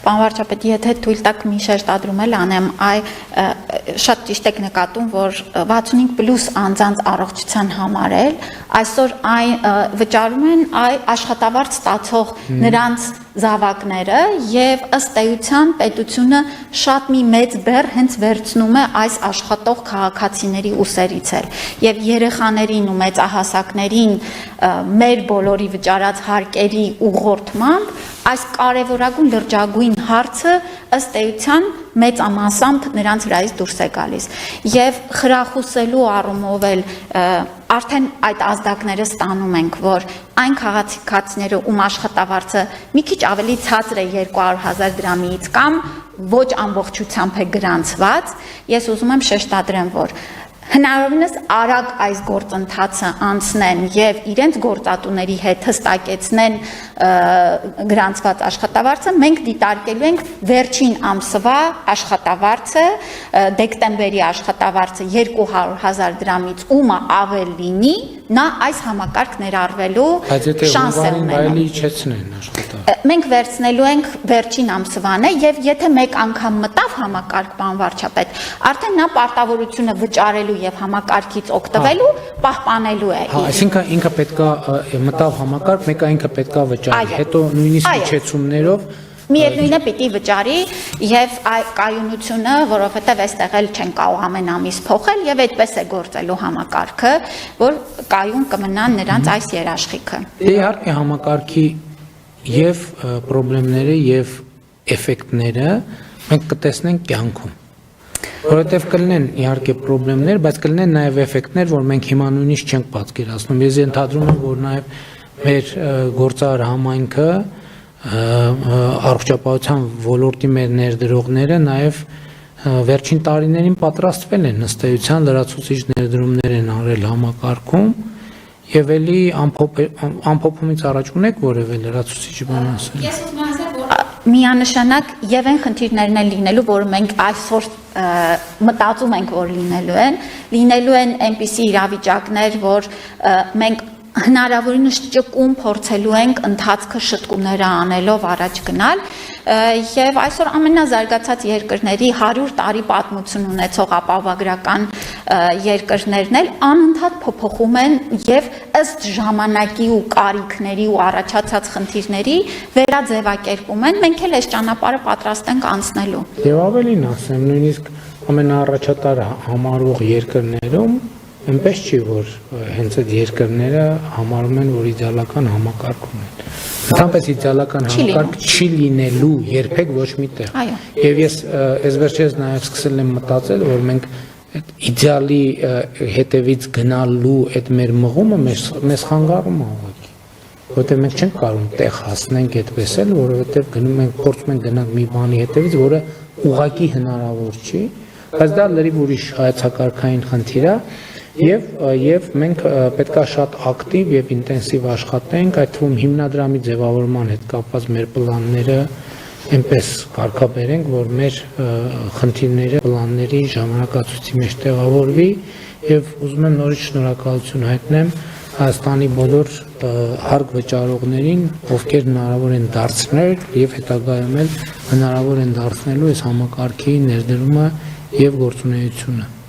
Պարոն վարչապետ, եթե թույլ տաք մի շեշտադրում էլ անեմ, շատ ճիշտ եք նկատում, որ 65+ անձանց առողջության համար էլ այսօր վճարում են աշխատավարձ ստացող նրանց զավակները եւ ըստ էության պետությունը շատ մի մեծ բեռ հենց վերցնում է այս աշխատող քաղաքացիների ուսերից էլ եւ երեխաներին ու մեծահասակներին մեր բոլորի վճարած հարկերի ուղղորդմամբ այս կարևորագույն լրջագույն հարցը ըստ էության մեծամասամբ նրանց վրայից դուրս է գալիս եւ խրախուսելու առումով էլ արդեն այդ ազդակները ստանում ենք, որ այն քաղաքացիները, ում աշխատավարձը մի քիչ ավելի ցածր է 200,000 դրամից կամ ոչ ամբողջությամբ է գրանցված, ես ուզում եմ շեշտադրեմ, որ հնարավորինս արագ այս գործընթացը անցնեն եւ իրենց գործատուների հետ հստակեցնեն գրանցված աշխատավարձը, մենք դիտարկելու ենք վերջին ամսվա աշխատավարձը, դեկտեմբերի աշխատավարձը 200,000 դրամից ումը ավել լինի, նա այս համակարգ ներառվելու շանս է ունենա։ Մենք վերցնելու ենք վերջին ամսվանը եւ եթե մեկ անգամ մտավ համակարգ, պարոն վարչապետ, արդեն նա պարտավորությունը վճարելու եւ համակարգից օգտվելու պահպանելու է։ Այսինքն ինքը պետքա մտավ համակարգ, մեկ ինքը պետքա վճարի, հետո նույնիսկ իջեցումներով միևնույնն է պիտի վճարի եւ կայունությունը, որովհետեւ այստեղ էլ չեն կարող ամեն ամիս փոխել եւ այդպես է գործելու համակարգը, որ կայուն կմնան նրանց այս երաշխիքը։ Իհարկե համակարգի եւ խնդիրները եւ էֆեկտները մենք կտեսնենք կյանքում, որովհետեւ կլինեն իհարկե խնդիրներ, բայց կլինեն նաեւ էֆեկտներ, որ մենք հիմա նույնիսկ չենք պատկերացնում։ Ես ենթադրում եմ, որ նաեւ մեր գործարար համայնքը առողջապահության ոլորտի մեր ներդրողները նաև վերջին տարիներին պատրաստվել են ըստ էության լրացուցիչ ներդրումներ են արել համակարգում եւ էլի ամփոփումից առաջ ունեք որևէ լրացուցիչ բան ասել։ Ես ուզում եմ ասել, որ միանշանակ եւ այն խնդիրներն են լինելու, որ մենք այսօր մտածում ենք, որ լինելու են այնպիսի իրավիճակներ, որ մենք հնարավորինս ճկուն փորձելու ենք ընթացքը շտկումները անելով առաջ գնալ եւ այսօր ամենազարգացած երկրների 100 տարի պատմություն ունեցող ապահովագրական երկրներն էլ անընդհատ փոփոխում են եւ ըստ ժամանակի ու կարիքների ու առաջացած խնդիրների վերաձևակերպում են, մենք էլ այս ճանապարհը պատրաստ ենք անցնելու։ Եվ ավելին ասեմ, նույնիսկ ամենաառաջատար համարվող երկրներում այնպես չի, որ հենց այդ երկրները համարում են, որ իդեալական համակարգ ունեն։ Ընդհանրապես իդեալական համակարգ չի լինելու երբեք ոչ մի տեղ։ Եվ ես այս վերջերս նաև սկսել եմ մտածել, որ մենք այդ իդեալի հետևից գնալու այդ մեր մղումը մեզ խանգարում է ուղղակի։ Որովհետև մենք չենք կարող տեղ հասնենք այդպես էլ, որովհետև գնում ենք փորձում ենք գնալ մի բանի հետևից, որը ուղղակի հնարավոր չի, բայց դա լրիվ ուրիշ հայեցակարգային խնդիր է։ Եվ մենք պետքա շատ ակտիվ եւ ինտենսիվ աշխատենք, այդ թվում հիմնադրամի ձևավորման հետ կապված մեր պլանները այնպես կարգաբերենք, որ մեր խնդիրները պլանների ժամանակացույցի մեջ տեղավորվի եւ ուզում եմ նորից շնորհակալություն հայտնեմ Հայաստանի բոլոր հարկ վճարողներին, ովքեր հնարավոր են դարձնել եւ հետագայում էլ հնարավոր են դարձնելու այս համակարգի ներդրումը եւ գործունեությունը։